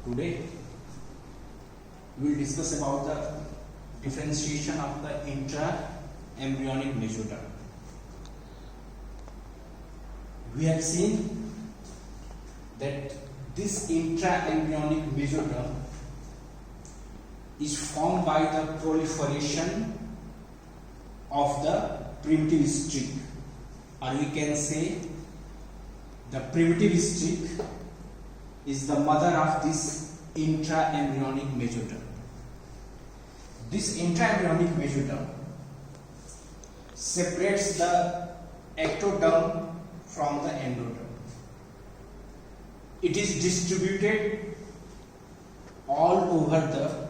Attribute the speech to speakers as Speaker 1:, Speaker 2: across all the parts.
Speaker 1: Today we will discuss about the differentiation of the intra-embryonic mesoderm. We have seen that this intra-embryonic mesoderm is formed by the proliferation of the primitive streak, or we can say the primitive streak is the mother of this intra-embryonic mesoderm. This intra-embryonic mesoderm separates the ectoderm from the endoderm. It is distributed all over the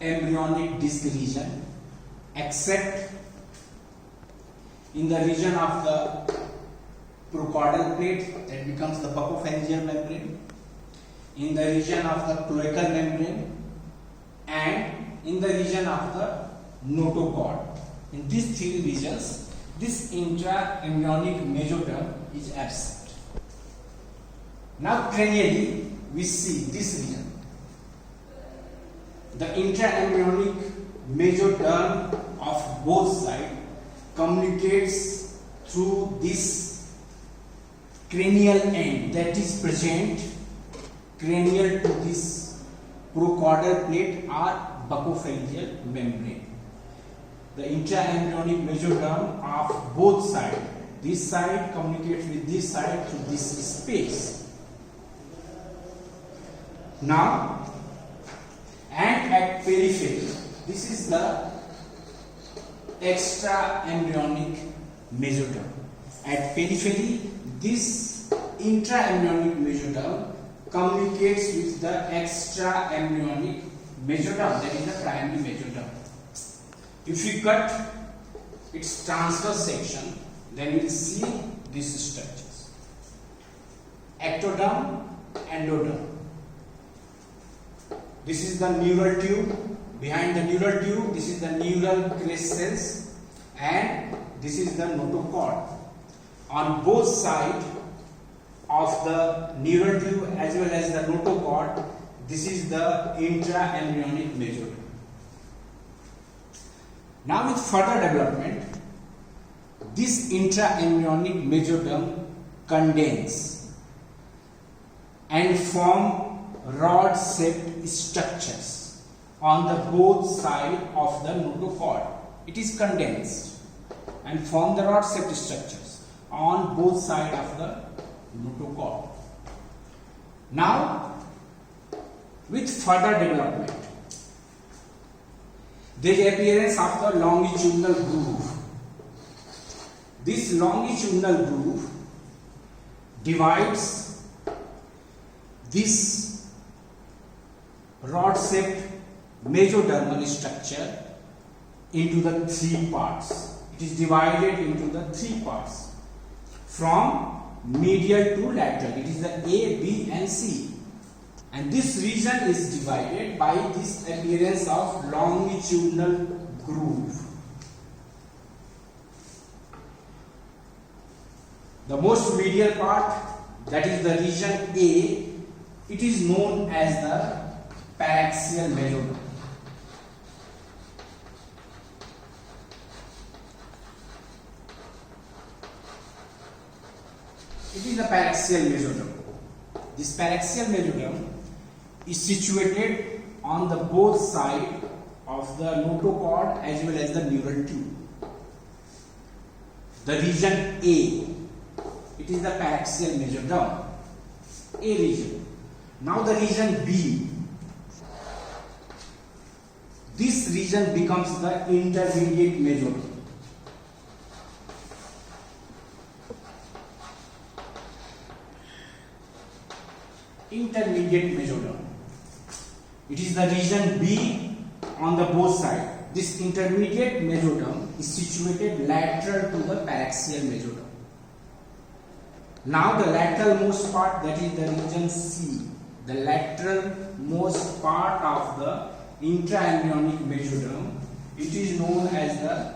Speaker 1: embryonic disc region except in the region of the procaudal plate, that becomes the buccopharyngeal membrane, in the region of the cloacal membrane, and in the region of the notochord. In these three regions, this intra-embryonic mesoderm is absent. Now cranially, we see this region. The intra-embryonic mesoderm of both sides communicates through this cranial end that is present cranial to this procaudal plate or buccopharyngeal membrane. The intra-embryonic mesoderm of both sides, this side communicates with this side through this space. Now, and at periphery, this is the extra-embryonic mesoderm. At periphery, this intra-embryonic mesoderm communicates with the extra-embryonic mesoderm, that is the primary mesoderm. If we cut its transverse section, then we will see these structures: ectoderm, endoderm. This is the neural tube. Behind the neural tube, this is the neural crest cells, and this is the notochord. On both sides of the neural tube as well as the notochord, this is the intra-embryonic mesoderm. Now with further development, this intra-embryonic mesoderm condense and form rod-shaped structures on the both sides of the notochord. It is condensed and form the rod-shaped structures on both sides of the notochord. Now, with further development, there is appearance of the longitudinal groove. This longitudinal groove divides this rod-shaped mesodermal structure into the three parts. It is divided into the three parts from medial to lateral. It is the A, B and C. And this region is divided by this appearance of longitudinal groove. The most medial part, that is the region A, it is known as the paraxial mesoderm. It is the paraxial mesoderm. This paraxial mesoderm is situated on the both sides of the notochord as well as the neural tube. The region A, it is the paraxial mesoderm, A region. Now the region B, this region becomes the intermediate mesoderm. Intermediate mesoderm. It is the region B on the both sides. This intermediate mesoderm is situated lateral to the paraxial mesoderm. Now the lateral most part, that is the region C. The lateral most part of the intra-embryonic mesoderm, it is known as the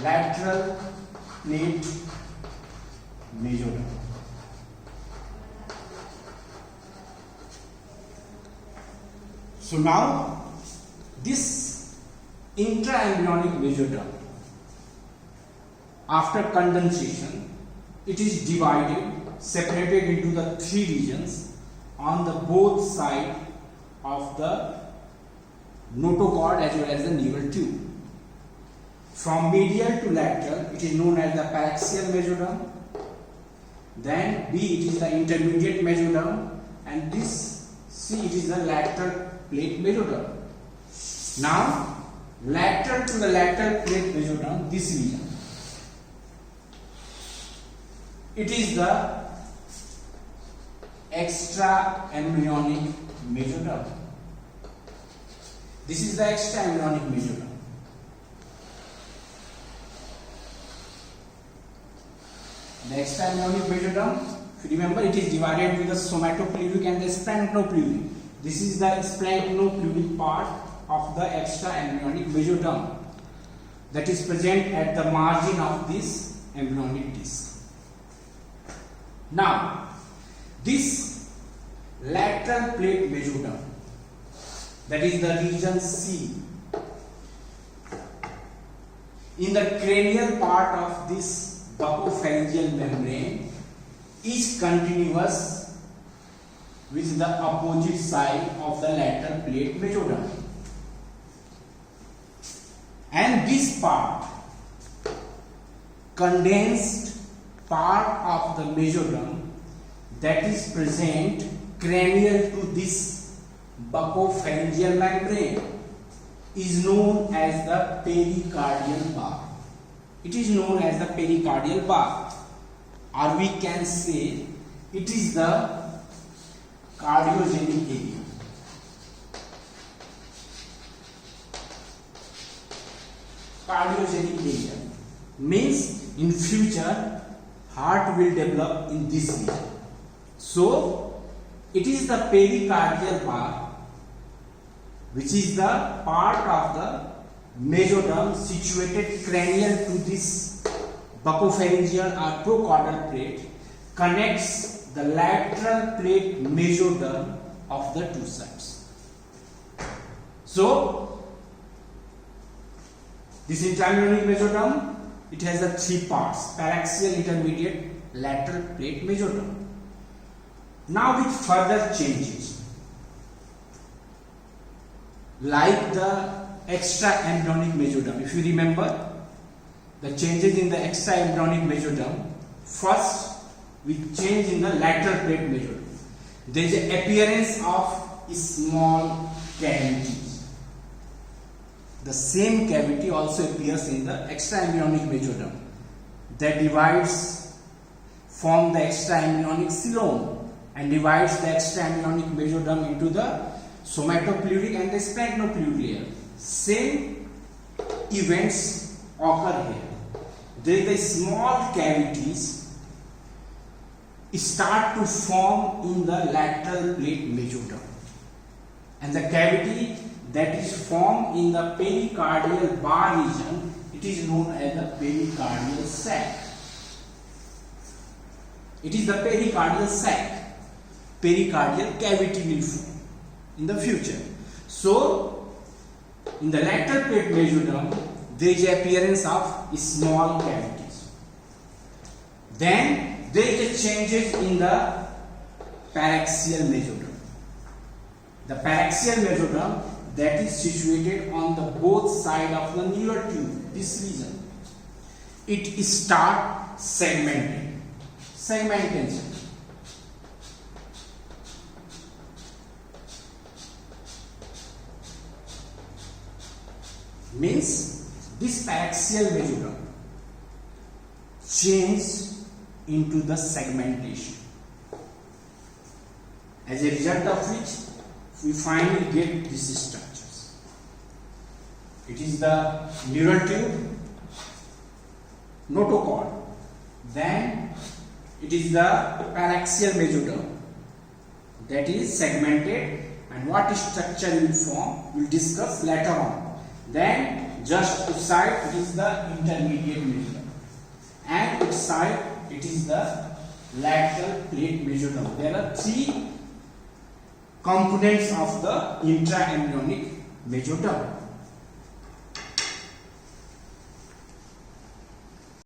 Speaker 1: lateral plate mesoderm. So now this intra-embryonic mesoderm, after condensation, it is divided, separated into the three regions on the both side of the notochord as well as the neural tube. From medial to lateral, it is known as the paraxial mesoderm. Then B, it is the intermediate mesoderm, and this C, it is the lateral plate mesoderm. Now, lateral to the lateral plate mesoderm, this region, it is the extra embryonic mesoderm. This is the extra embryonic mesoderm. The extra embryonic mesoderm, if you remember, it is divided into the somatopleuric and the splanchnopluric. This is the splanchnopluric part of the extra embryonic mesoderm that is present at the margin of this embryonic disc. Now, this lateral plate mesoderm, that is the region C, in the cranial part of this buccopharyngeal membrane is continuous with the opposite side of the lateral plate mesoderm. And this part, condensed part of the mesoderm that is present cranial to this buccopharyngeal membrane, is known as the pericardial bar. It is known as the pericardial bar, or we can say it is the cardiogenic area. Cardiogenic area means in future heart will develop in this region. So it is the pericardial bar, which is the part of the mesoderm situated cranial to this buccopharyngeal or procaudal plate, connects the lateral plate mesoderm of the two sides. So this intra-embryonic mesoderm, it has the three parts: paraxial, intermediate, lateral plate mesoderm. Now with further changes, like the extra embryonic mesoderm. If you remember the changes in the extra embryonic mesoderm, first we change in the lateral plate mesoderm. There is an appearance of small cavities. The same cavity also appears in the extra embryonic mesoderm that divides from the extra embryonic coelom and divides the extra embryonic mesoderm into the somatopleuric and the splanchnopluric layer. Same events occur here. There is the small cavities start to form in the lateral plate mesoderm, and the cavity that is formed in the pericardial bar region, it is known as the pericardial sac. It is the pericardial sac. Pericardial cavity will form in the future. So in the lateral plate mesoderm, there is appearance of small cavities. Then there is changes in the paraxial mesoderm. The paraxial mesoderm that is situated on the both side of the neural tube, this region, it start segmenting. Segmentation. Means this paraxial mesoderm changed into the segmentation, as a result of which we finally get these structures. It is the neural tube, notochord, then it is the paraxial mesoderm that is segmented, and what structure will form we will discuss later on. Then just inside it is the intermediate mesoderm, and inside it is the lateral plate mesoderm. There are three components of the intra-embryonic mesoderm.